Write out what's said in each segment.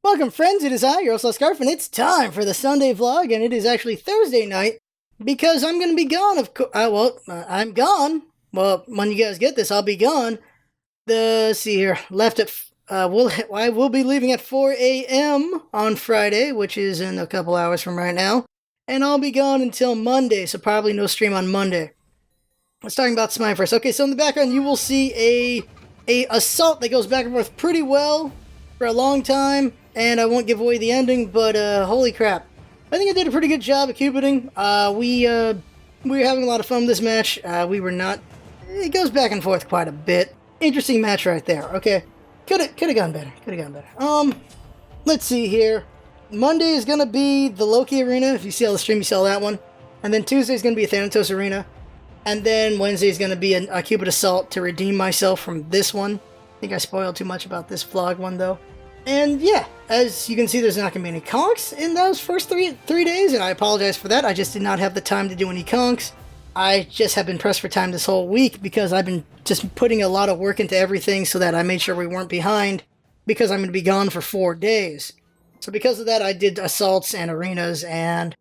Welcome friends, it is I, your host Scarf, and it's time for the Sunday vlog, and it is actually Thursday night, because I'm going to be gone, I'm gone. Well, when you guys get this, I'll be gone. I will be leaving at 4 a.m. on Friday, which is in a couple hours from right now, and I'll be gone until Monday, so probably no stream on Monday. Let's talk about Smite first. Okay, so in the background you will see a assault that goes back and forth pretty well for a long time. And I won't give away the ending, but holy crap. I think I did a pretty good job at Cupiding. We were having a lot of fun with this match. It goes back and forth quite a bit. Interesting match right there. Okay. Could have gone better. Let's see here. Monday is going to be the Loki Arena. If you see all the stream, you saw that one. And then Tuesday is going to be a Thanatos Arena. And then Wednesday is going to be a Cupid Assault to redeem myself from this one. I think I spoiled too much about this vlog one, though. And yeah, as you can see, there's not going to be any conks in those first three days, and I apologize for that. I just did not have the time to do any conks. I just have been pressed for time this whole week because I've been just putting a lot of work into everything so that I made sure we weren't behind because I'm going to be gone for 4 days. So because of that, I did assaults and arenas, and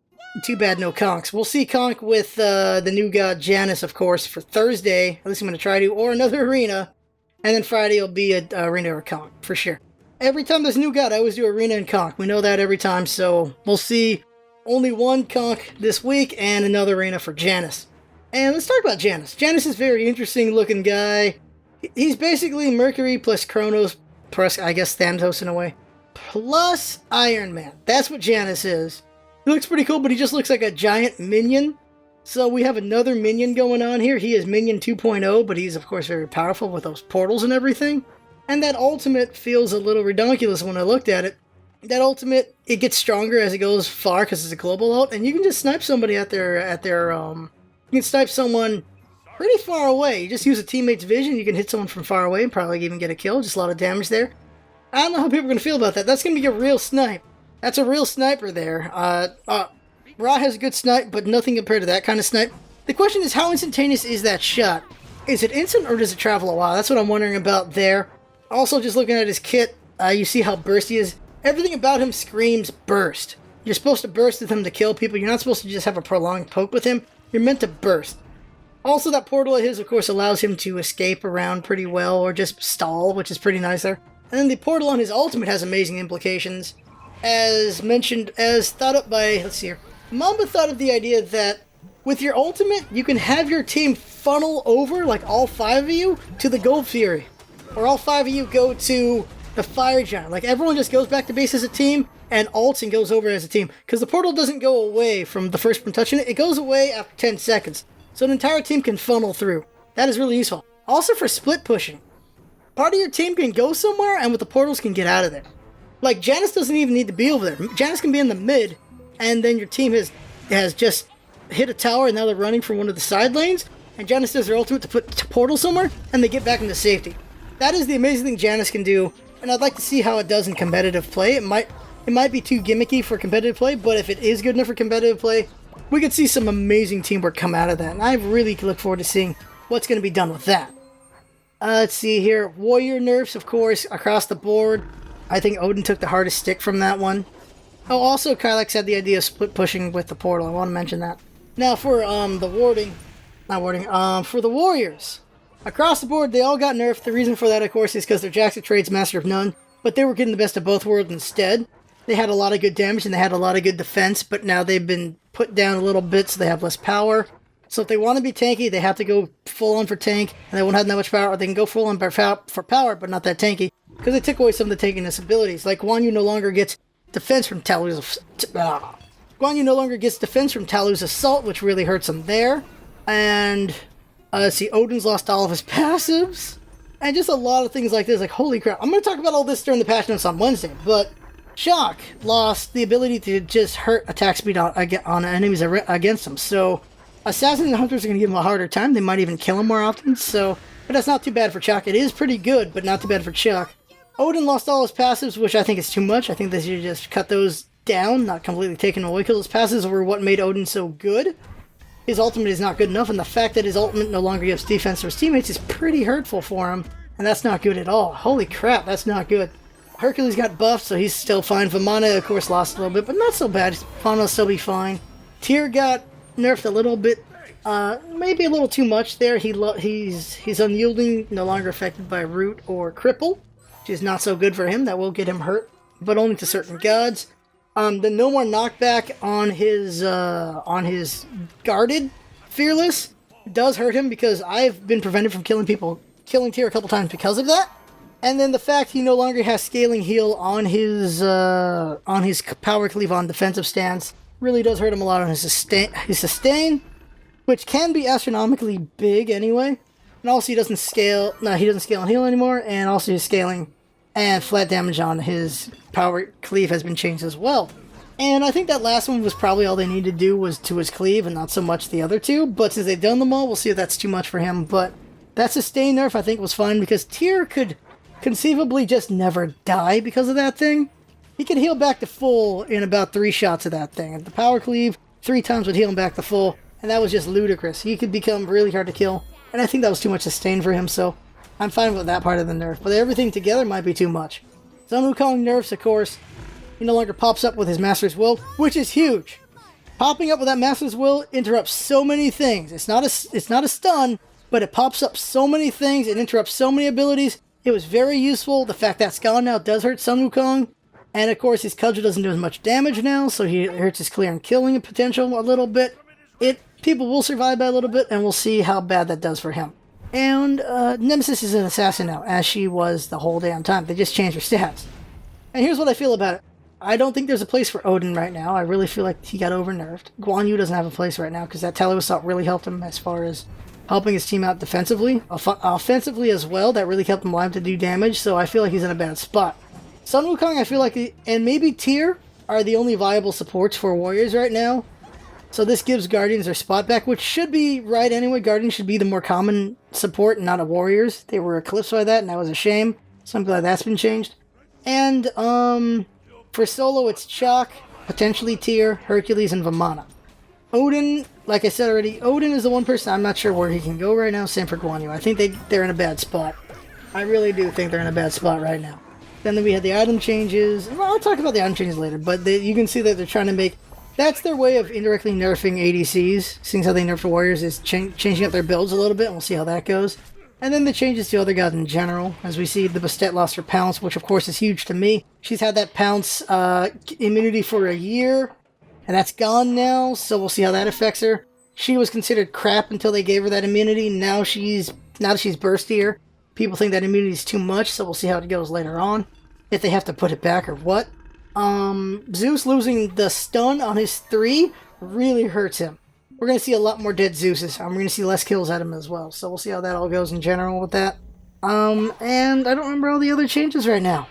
too bad no conks. We'll see conk with the new god Janus, of course, for Thursday. At least I'm going to try to, or another arena. And then Friday will be an arena or conk, for sure. Every time there's a new god, I always do arena and conk. We know that every time, so we'll see only one conk this week and another arena for Janus. And let's talk about Janus. Janus is a very interesting looking guy. He's basically Mercury plus Kronos plus, I guess, Thanatos in a way, plus Iron Man. That's what Janus is. He looks pretty cool, but he just looks like a giant minion. So we have another minion going on here. He is Minion 2.0, but he's, of course, very powerful with those portals and everything. And that ultimate feels a little redonkulous when I looked at it. That ultimate, it gets stronger as it goes far because it's a global ult, and you can just snipe somebody you can snipe someone pretty far away. You just use a teammate's vision, you can hit someone from far away and probably even get a kill, just a lot of damage there. I don't know how people are going to feel about that. That's going to be a real snipe. That's a real sniper there. Ra has a good snipe, but nothing compared to that kind of snipe. The question is, how instantaneous is that shot? Is it instant or does it travel a while? That's what I'm wondering about there. Also, just looking at his kit, you see how burst he is. Everything about him screams burst. You're supposed to burst with him to kill people. You're not supposed to just have a prolonged poke with him. You're meant to burst. Also, that portal of his, of course, allows him to escape around pretty well, or just stall, which is pretty nice there. And then the portal on his ultimate has amazing implications. As thought up by, let's see here, Mamba thought of the idea that with your ultimate, you can have your team funnel over, like all 5 of you, to the Gold Fury. Or all 5 of you go to the Fire Giant. Like, everyone just goes back to base as a team and ults and goes over as a team. Because the portal doesn't go away from the first one touching it. It goes away after 10 seconds. So an entire team can funnel through. That is really useful. Also for split pushing. Part of your team can go somewhere and with the portals can get out of there. Like, Janus doesn't even need to be over there. Janus can be in the mid, and then your team has just hit a tower and now they're running from one of the side lanes. And Janus does their ultimate to put portal somewhere and they get back into safety. That is the amazing thing Janus can do, and I'd like to see how it does in competitive play. It might be too gimmicky for competitive play, but if it is good enough for competitive play, we could see some amazing teamwork come out of that, and I really look forward to seeing what's going to be done with that. Let's see here. Warrior nerfs, of course, across the board. I think Odin took the hardest stick from that one. Oh, also, Kylex had the idea of split pushing with the portal. I want to mention that. Now, for for the Warriors. Across the board, they all got nerfed. The reason for that, of course, is because they're Jacks of Trades, Master of None, but they were getting the best of both worlds instead. They had a lot of good damage and they had a lot of good defense, but now they've been put down a little bit so they have less power. So if they want to be tanky, they have to go full on for tank, and they won't have that much power, or they can go full on for power, but not that tanky, because they took away some of the tankiness abilities. Like, Guan Yu no longer gets defense from Talu's assault, which really hurts him there. And let's see, Odin's lost all of his passives, and just a lot of things like this. Like, holy crap. I'm going to talk about all this during the patch notes on Wednesday, but Shock lost the ability to just hurt attack speed on enemies against him. So Assassins and Hunters are going to give him a harder time. They might even kill him more often, but that's not too bad for Chuck. It is pretty good, but not too bad for Chuck. Odin lost all his passives, which I think is too much. I think they should just cut those down, not completely take them away, because those passives were what made Odin so good. His ultimate is not good enough, and the fact that his ultimate no longer gives defense to his teammates is pretty hurtful for him, and that's not good at all. Holy crap, that's not good. Hercules got buffed, so he's still fine. Vamana, of course, lost a little bit, but not so bad. Vamana will still be fine. Tyr got nerfed a little bit, maybe a little too much there. He's unyielding, no longer affected by root or cripple, which is not so good for him. That will get him hurt, but only to certain gods. The no more knockback on his guarded fearless does hurt him because I've been prevented from killing Tyr a couple times because of that. And then the fact he no longer has scaling heal on his power cleave on defensive stance really does hurt him a lot on his sustain, which can be astronomically big anyway. And also he doesn't scale and heal anymore, and also his scaling and flat damage on his power cleave has been changed as well. And I think that last one was probably all they needed to do was to his cleave and not so much the other two, but since they've done them all, we'll see if that's too much for him. But that sustain nerf I think was fine because Tyr could conceivably just never die because of that thing. He could heal back to full in about 3 shots of that thing. And the power cleave 3 times would heal him back to full, and that was just ludicrous. He could become really hard to kill, and I think that was too much sustain for him, so I'm fine with that part of the nerf. But everything together might be too much. Sun Wukong nerfs, of course. He no longer pops up with his Master's Will, which is huge. Popping up with that Master's Will interrupts so many things. It's not a stun, but it pops up so many things. It interrupts so many abilities. It was very useful. The fact that's gone now does hurt Sun Wukong. And of course his cudgel doesn't do as much damage now, so he hurts his clear and killing potential a little bit. People will survive by a little bit, and we'll see how bad that does for him. And Nemesis is an assassin now, as she was the whole damn time. They just changed her stats. And here's what I feel about it. I don't think there's a place for Odin right now. I really feel like he got over-nerfed. Guan Yu doesn't have a place right now, because that Tello Assault really helped him as far as helping his team out defensively. Offensively as well, that really kept him alive to do damage, so I feel like he's in a bad spot. Sun Wukong, I feel like, and maybe Tyr are the only viable supports for Warriors right now. So this gives Guardians their spot back, which should be right anyway. Guardians should be the more common support, not a Warriors. They were eclipsed by that, and that was a shame. So I'm glad that's been changed. And for solo, it's Chalk, potentially Tyr, Hercules, and Vamana. Odin, like I said already, Odin is the one person I'm not sure where he can go right now. Same for Guan Yu. I think they're in a bad spot. I really do think they're in a bad spot right now. Then we had the item changes. Well, I'll talk about the item changes later, but you can see that they're trying to make... That's their way of indirectly nerfing ADCs. Seeing how they nerf the Warriors is changing up their builds a little bit, and we'll see how that goes. And then the changes to other gods in general, as we see the Bastet lost her Pounce, which of course is huge to me. She's had that Pounce immunity for a year, and that's gone now, so we'll see how that affects her. She was considered crap until they gave her that immunity. Now that she's burstier, people think that immunity is too much, so we'll see how it goes later on. If they have to put it back or what. Zeus losing the stun on his 3 really hurts him. We're going to see a lot more dead Zeuses. We're going to see less kills at him as well. So we'll see how that all goes in general with that. And I don't remember all the other changes right now.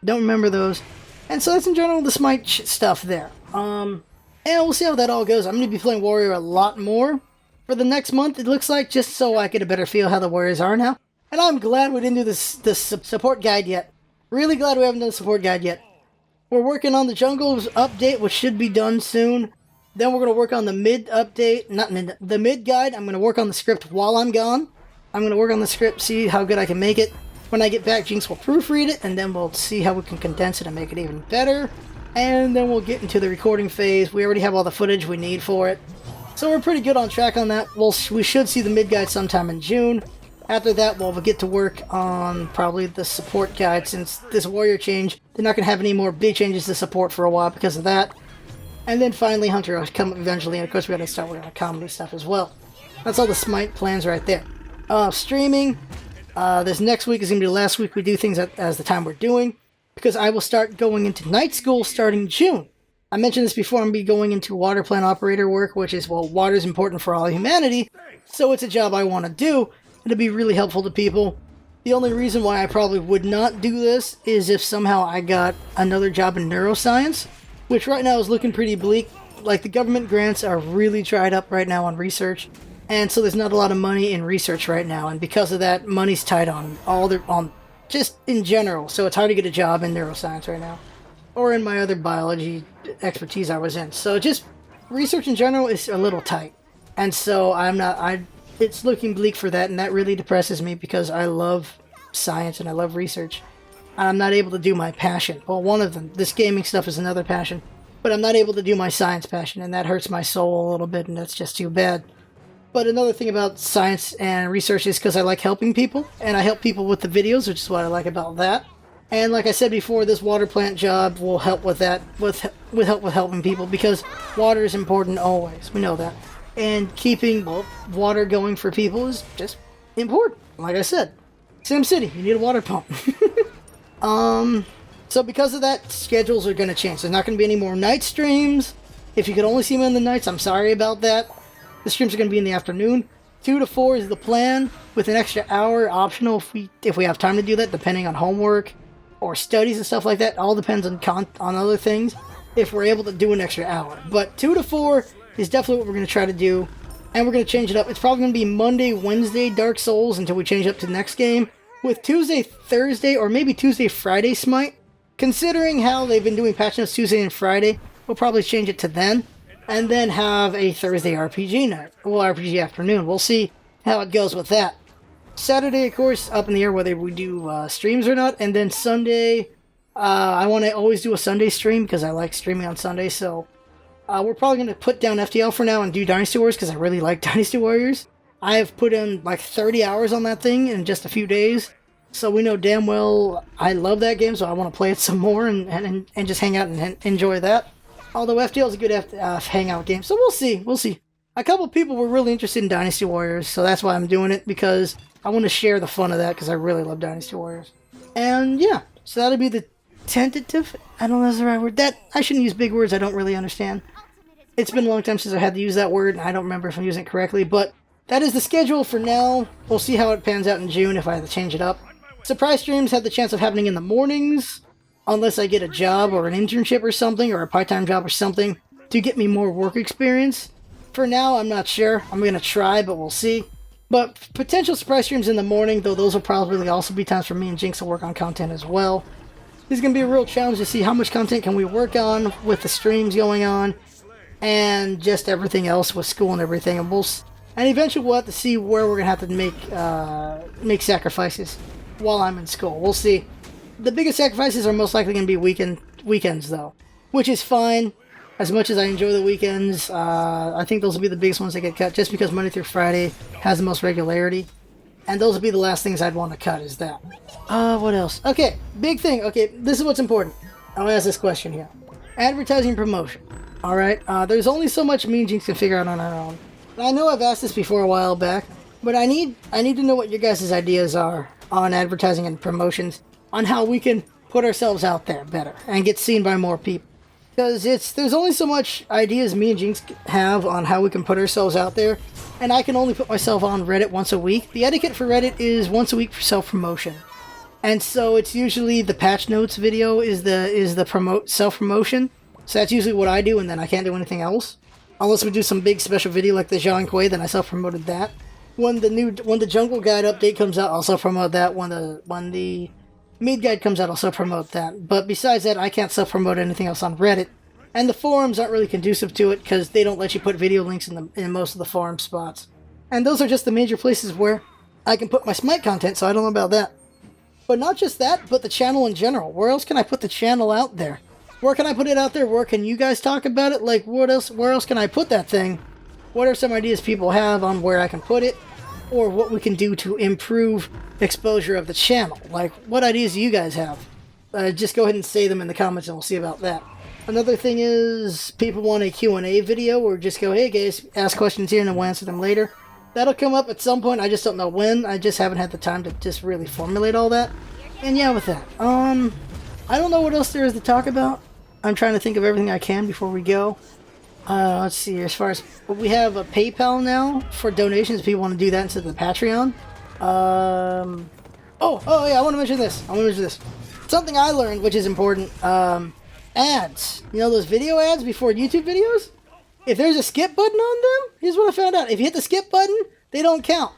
Don't remember those. And so that's in general the Smite stuff there. And we'll see how that all goes. I'm going to be playing Warrior a lot more for the next month, it looks like, just so I get a better feel how the Warriors are now. And I'm glad we didn't do this support guide yet. Really glad we haven't done the support guide yet. We're working on the jungles update, which should be done soon. Then we're going to work on the mid update, the mid guide. I'm going to work on the script while I'm gone. I'm going to work on the script, see how good I can make it. When I get back, Jinx will proofread it, and then we'll see how we can condense it and make it even better. And then we'll get into the recording phase. We already have all the footage we need for it. So we're pretty good on track on that. We should see the mid guide sometime in June. After that, we'll get to work on probably the support guide, since this Warrior change, they're not going to have any more big changes to support for a while because of that. And then finally, Hunter will come eventually, and of course we got to start working on comedy stuff as well. That's all the Smite plans right there. Streaming, this next week is going to be the last week we do things as the time we're doing, because I will start going into night school starting June. I mentioned this before, I'm going to be going into water plant operator work, which is, well, water is important for all humanity, so it's a job I want to do. It'll be really helpful to people. The only reason why I probably would not do this is if somehow I got another job in neuroscience, which right now is looking pretty bleak. Like, the government grants are really dried up right now on research, and so there's not a lot of money in research right now, and because of that, money's tight on just in general, so it's hard to get a job in neuroscience right now, or in my other biology expertise I was in. So just research in general is a little tight, and so it's looking bleak for that, and that really depresses me because I love science and I love research. I'm not able to do my passion. Well, one of them. This gaming stuff is another passion. But I'm not able to do my science passion, and that hurts my soul a little bit, and that's just too bad. But another thing about science and research is because I like helping people, and I help people with the videos, which is what I like about that. And like I said before, this water plant job will help with that, with helping people, because water is important always. We know that. And keeping, well, water going for people is just important. Like I said, Sim City, you need a water pump. So because of that, schedules are going to change. There's not going to be any more night streams. If you could only see me on the nights, I'm sorry about that. The streams are going to be in the afternoon. 2 to 4 is the plan, with an extra hour optional if we have time to do that, depending on homework or studies and stuff like that. All depends on other things, if we're able to do an extra hour. But 2 to 4 is definitely what we're going to try to do, and we're going to change it up. It's probably going to be Monday, Wednesday Dark Souls until we change it up to the next game, with Tuesday, Thursday, or maybe Tuesday, Friday Smite. Considering how they've been doing patch notes Tuesday and Friday, we'll probably change it to then, and then have a Thursday RPG night. Well, RPG afternoon. We'll see how it goes with that. Saturday, of course, up in the air whether we do streams or not, and then Sunday, I want to always do a Sunday stream because I like streaming on Sunday, so we're probably going to put down FTL for now and do Dynasty Warriors because I really like Dynasty Warriors. I have put in like 30 hours on that thing in just a few days. So we know damn well I love that game, so I want to play it some more and just hang out and enjoy that. Although FTL is a good hangout game, so we'll see. We'll see. A couple people were really interested in Dynasty Warriors, so that's why I'm doing it, because I want to share the fun of that, because I really love Dynasty Warriors. And yeah, so that'll be the tentative. I don't know if that's the right word. That I shouldn't use big words I don't really understand. It's been a long time since I had to use that word, and I don't remember if I'm using it correctly, but that is the schedule for now. We'll see how it pans out in June if I have to change it up. Surprise streams have the chance of happening in the mornings, unless I get a job or an internship or something, or a part-time job or something, to get me more work experience. For now, I'm not sure. I'm going to try, but we'll see. But potential surprise streams in the morning, though those will probably also be times for me and Jinx to work on content as well. This is going to be a real challenge to see how much content can we work on with the streams going on, and just everything else with school and everything. And eventually we'll have to see where we're going to have to make sacrifices while I'm in school. We'll see. The biggest sacrifices are most likely going to be weekends, though, which is fine. As much as I enjoy the weekends, I think those will be the biggest ones that get cut, just because Monday through Friday has the most regularity. And those will be the last things I'd want to cut, is that. What else? Okay, big thing. Okay, this is what's important. I'll ask this question here. Advertising and promotion. Alright, there's only so much me and Jinx can figure out on our own. And I know I've asked this before a while back, but I need to know what your guys' ideas are on advertising and promotions, on how we can put ourselves out there better and get seen by more people. Because there's only so much ideas me and Jinx have on how we can put ourselves out there, and I can only put myself on Reddit once a week. The etiquette for Reddit is once a week for self-promotion. And so it's usually the patch notes video is the self-promotion. So that's usually what I do, and then I can't do anything else. Unless we do some big special video like the Jean Quay, then I self-promoted that. When the Jungle Guide update comes out, I'll self-promote that. When the Mid Guide comes out, I'll self-promote that. But besides that, I can't self-promote anything else on Reddit. And the forums aren't really conducive to it, because they don't let you put video links in most of the forum spots. And those are just the major places where I can put my Smite content, so I don't know about that. But not just that, but the channel in general. Where else can I put the channel out there? Where can I put it out there? Where can you guys talk about it? Like, where else can I put that thing? What are some ideas people have on where I can put it? Or what we can do to improve exposure of the channel? Like, what ideas do you guys have? Just go ahead and say them in the comments and we'll see about that. Another thing is, people want a Q&A video, or just go, hey guys, ask questions here and then we'll answer them later. That'll come up at some point, I just don't know when. I just haven't had the time to just really formulate all that. And yeah, with that. I don't know what else there is to talk about. I'm trying to think of everything I can before we go. Let's see, as far as... we have a PayPal now for donations if people want to do that instead of the Patreon. Oh yeah, I want to mention this. Something I learned, which is important. Ads. You know those video ads before YouTube videos? If there's a skip button on them, here's what I found out. If you hit the skip button, they don't count.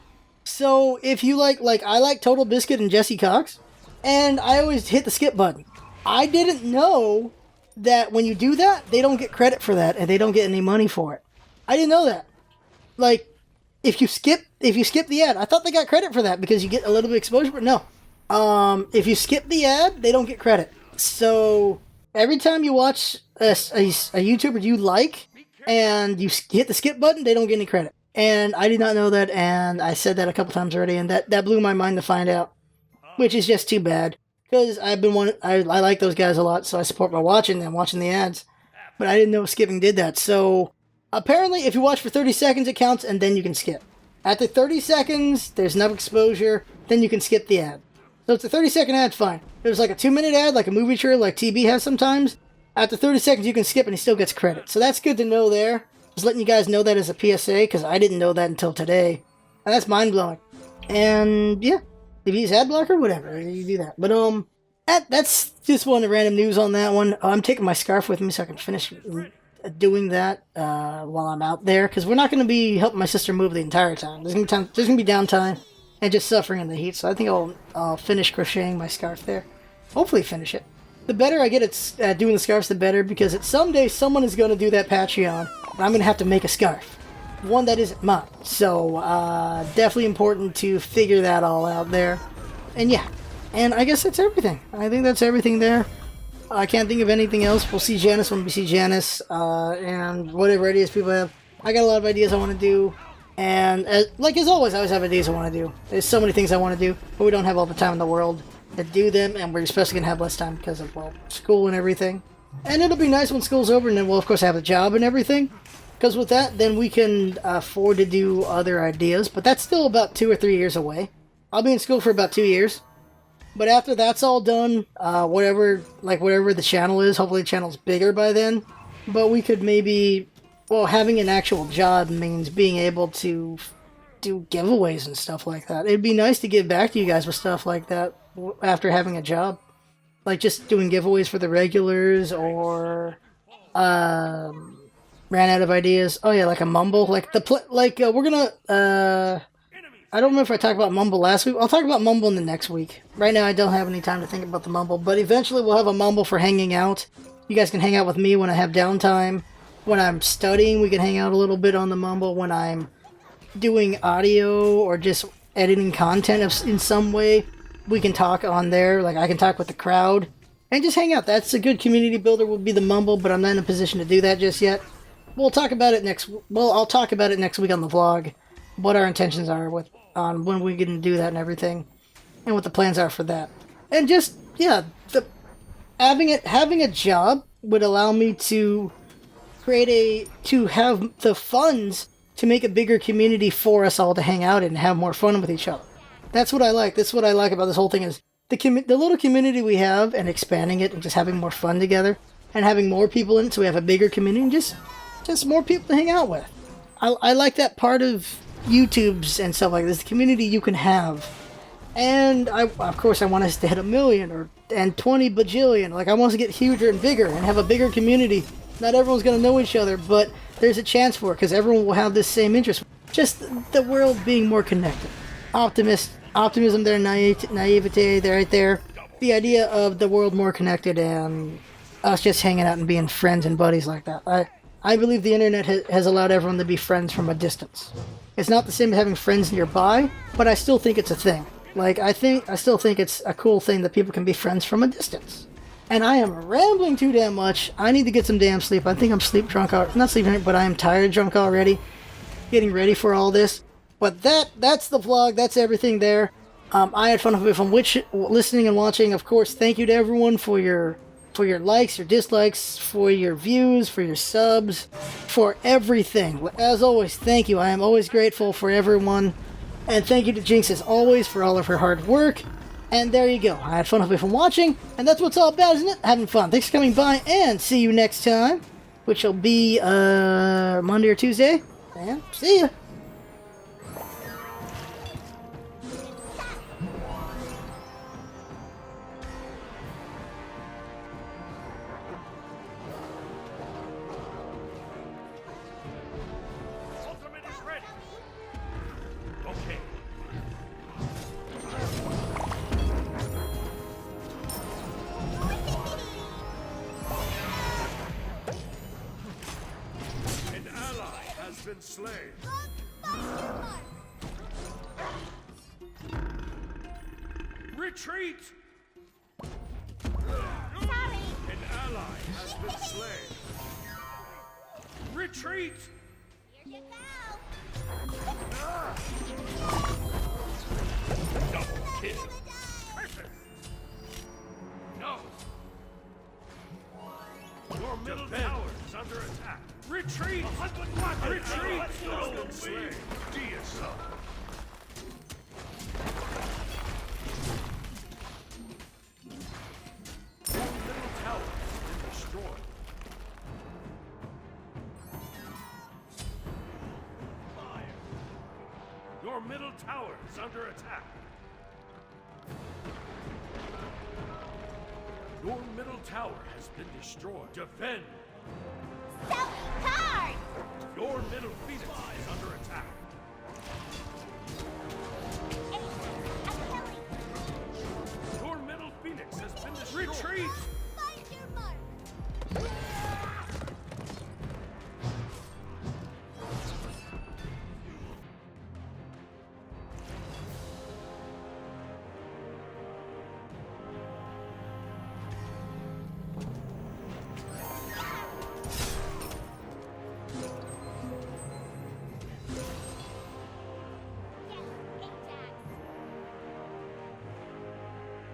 So if you like I like Total Biscuit and Jesse Cox, and I always hit the skip button. I didn't know that when you do that, they don't get credit for that, and they don't get any money for it. I didn't know that. Like, if you skip the ad, I thought they got credit for that because you get a little bit of exposure, but no. If you skip the ad, they don't get credit. So every time you watch a YouTuber you like and you hit the skip button, they don't get any credit. And I did not know that, and I said that a couple times already, and that blew my mind to find out, which is just too bad. Because I like those guys a lot, so I support by watching them, watching the ads. But I didn't know skipping did that. So apparently, if you watch for 30 seconds, it counts, and then you can skip. After 30 seconds, there's enough exposure, then you can skip the ad. So it's a 30-second ad, fine. If it was like a 2-minute ad, like a movie trailer, like TB has sometimes, after 30 seconds you can skip and he still gets credit. So that's good to know there. Just letting you guys know that as a PSA, because I didn't know that until today. And that's mind-blowing. And, yeah. If you use ad blocker, whatever, you do that. But, that's just one of the random news on that one. I'm taking my scarf with me so I can finish doing that while I'm out there, because we're not going to be helping my sister move the entire time. There's going to be downtime and just suffering in the heat, so I think I'll finish crocheting my scarf there. Hopefully finish it. The better I get at doing the scarves, the better, because someday someone is going to do that Patreon, and I'm going to have to make a scarf. One that isn't mine. So, definitely important to figure that all out there. And yeah. And I guess that's everything. I think that's everything there. I can't think of anything else. We'll see Janice when we see Janice. And whatever ideas people have. I got a lot of ideas I want to do. And as always, I always have ideas I want to do. There's so many things I want to do. But we don't have all the time in the world to do them. And we're especially going to have less time because of, well, school and everything. And it'll be nice when school's over. And then we'll, of course, have a job and everything. Because with that, then we can afford to do other ideas. But that's still about 2 or 3 years away. I'll be in school for about 2 years. But after that's all done, whatever the channel is, hopefully the channel's bigger by then. But we could maybe, well, having an actual job means being able to do giveaways and stuff like that. It'd be nice to give back to you guys with stuff like that after having a job. Like just doing giveaways for the regulars or, ran out of ideas. Oh yeah, like a Mumble. Like we're gonna, I don't remember if I talked about Mumble last week. I'll talk about Mumble in the next week. Right now I don't have any time to think about the Mumble, but eventually we'll have a Mumble for hanging out. You guys can hang out with me when I have downtime. When I'm studying, we can hang out a little bit on the Mumble. When I'm doing audio or just editing content in some way, we can talk on there. Like I can talk with the crowd and just hang out. That's a good community builder, would be the Mumble, but I'm not in a position to do that just yet. I'll talk about it next week on the vlog. What our intentions are on when we can do that and everything, and what the plans are for that. And just having a job would allow me to have the funds to make a bigger community for us all to hang out in and have more fun with each other. That's what I like. That's what I like about this whole thing is the little community we have and expanding it and just having more fun together and having more people in it so we have a bigger community and just more people to hang out with. I like that part of YouTube's and stuff like this, the community you can have. And of course I want us to hit 1 million and 20 bajillion. Like I want us to get huger and bigger and have a bigger community. Not everyone's going to know each other, but there's a chance for it because everyone will have this same interest. Just the world being more connected. Optimism there, naivete, they're right there. The idea of the world more connected and us just hanging out and being friends and buddies like that. I believe the internet has allowed everyone to be friends from a distance. It's not the same as having friends nearby, but I still think it's a thing. Like, I still think it's a cool thing that people can be friends from a distance. And I am rambling too damn much. I need to get some damn sleep. I think I'm sleep drunk. Not sleep drunk, but I am tired drunk already. Getting ready for all this. But that's the vlog. That's everything there. I had fun from listening and watching. Of course, thank you to everyone for your likes, your dislikes, for your views, for your subs, for everything. As always, thank you. I am always grateful for everyone. And thank you to Jinx as always for all of her hard work. And there you go. I had fun from watching, and that's what it's all about, isn't it? Having fun. Thanks for coming by, and see you next time, which will be Monday or Tuesday. And see ya. Been slain. Retreat! Sorry! An ally has been slain. Retreat! Here you go! Double kill. No! Your middle tower is under attack. Retreat! Retreat! Golden Slayer! Deicide! Your middle tower has been destroyed. Fire! Your middle tower is under attack. Your middle tower has been destroyed. Defend! Selling card! Your middle phoenix is under attack. Your middle phoenix has been destroyed. Retreat! Find your mark!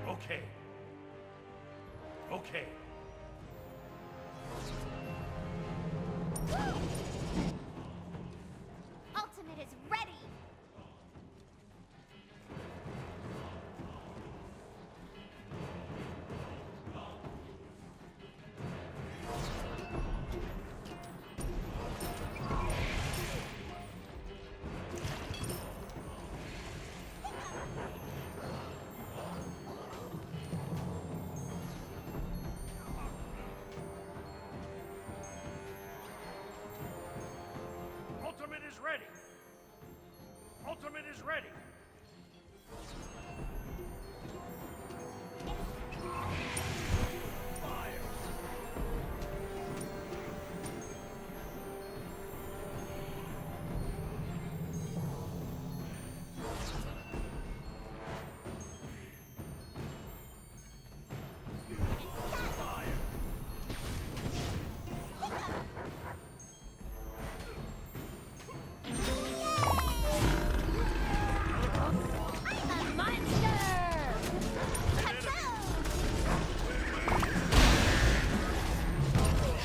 Okay. Okay. Ultimate is ready! Ultimate is ready. Ultimate is ready. Fire. Fire. I'm a monster!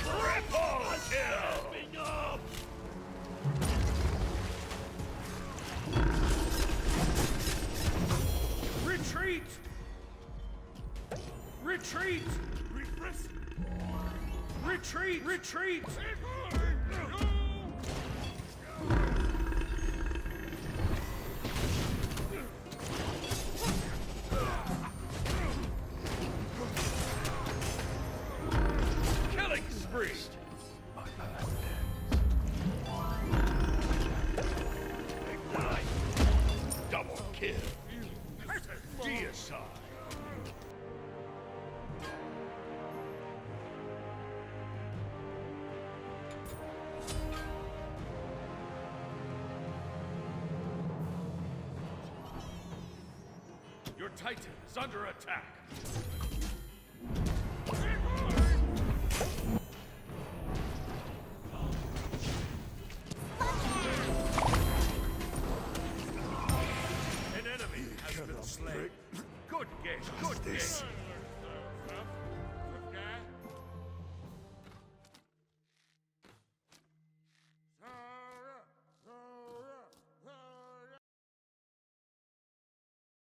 Triple kill! Up. Retreat! Retreat! Retreat! Retreat! Killing spree! Ignite! Double kill! Deicide! Your Titan is under attack.